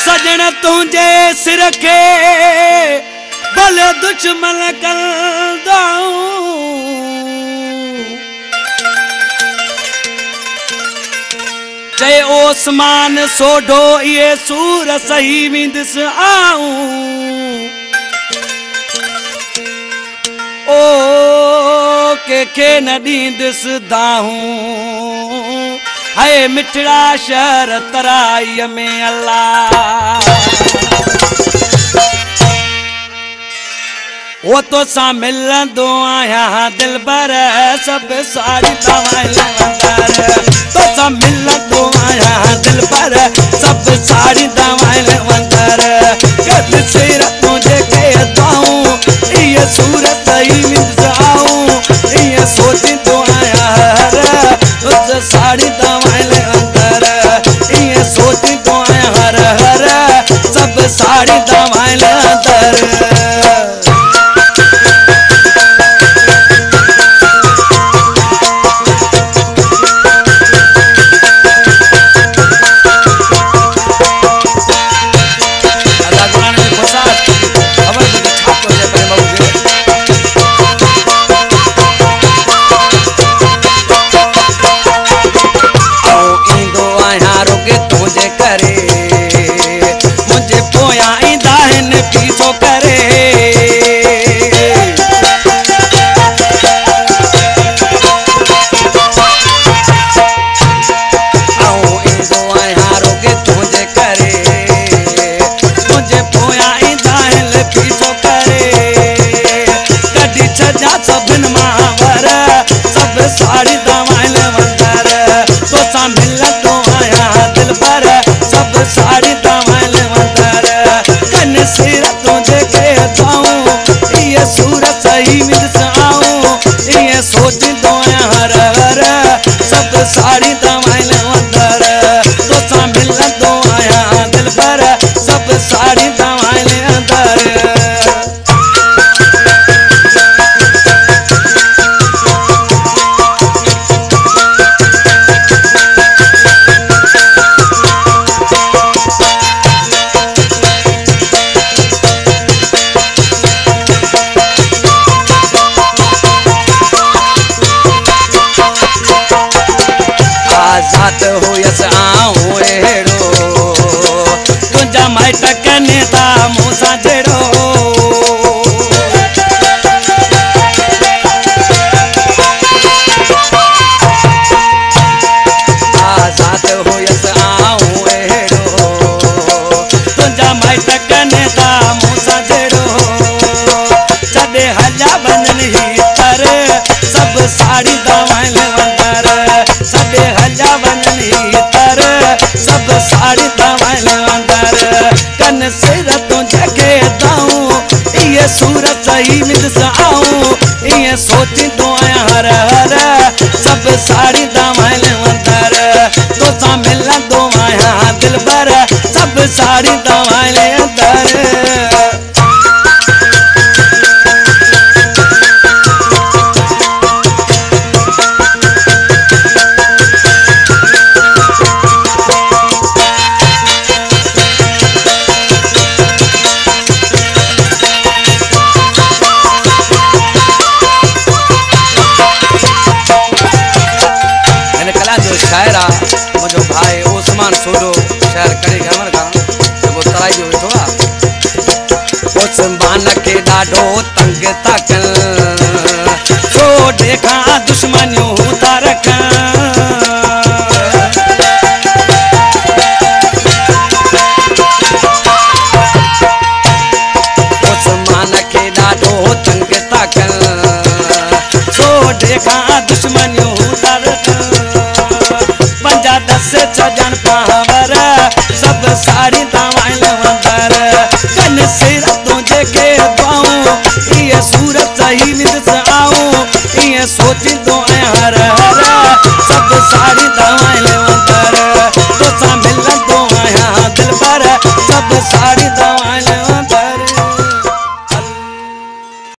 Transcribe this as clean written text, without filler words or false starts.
सजन तुझे सिर के भले दुश्मन कर चे ओसमान सोढो ये सूर सही विंदस आऊं ओ के न दींदस दाहूं है मिठड़ा शहर तराई में अल्लाह वो तो सा मिलंदो आया दिल भर सब साड़ी तवाइल वंदर तो सा मिलंदो आया दिल भर सब साड़ी तवाइल वंदर कद सिर तुझे के दाऊं ये सूरत ही मिल आऊं ये सोच तो आया हर तुझ साड़ी तवाइल वंदर ये सोच तो आया हर हर सब साड़ी तवाइल वंदर साड़ी दवाइल वंदर तो सा मिलंदो आया दिल भर सब साड़ी दवाइल वंदर कन सिर तुझे के दाऊं ये सूरत सही मिल आऊं ये सोच दो हर हर सब साड़ी दवाइल वंदर तो सा मिलंदो आया दिल भर सब साड़ी दवाइल वंदर आजाद हो यस आऊं एड़ो तुझा माइट कने ता मूसा जेड़ो आजाद हो यस आऊं एड़ो तुझा माइट कने ता मूसा जेड़ो छदे हजा बनन ही तर सब साड़ी दवाइल वंदर सदे हजा बननी तर सब साड़ी दवाइल वंदर कन सिर तुझे के दाऊं ये सूरत सही मिल आऊं ये सोच तो आया हर हर सब साड़ी दवाइल वंदर तो सा मिलंदो आया दिल भर सब साड़ी दवाइल वंदर शायरा मुझो भाई ओसमान सोडो शहर करे घमर का वो तराई जो वेठो आ ओसमान के डाडो तंग तकल सो देखा दुश्मनियों तारक ओसमान के डाडो तंग तकल सो देखा दुश्मनियों तारक दस छजन पावर सब साड़ी दवाइल वंदर कन सिर तुझे के दाऊं ये सूरत सही मिल आऊं ये सोच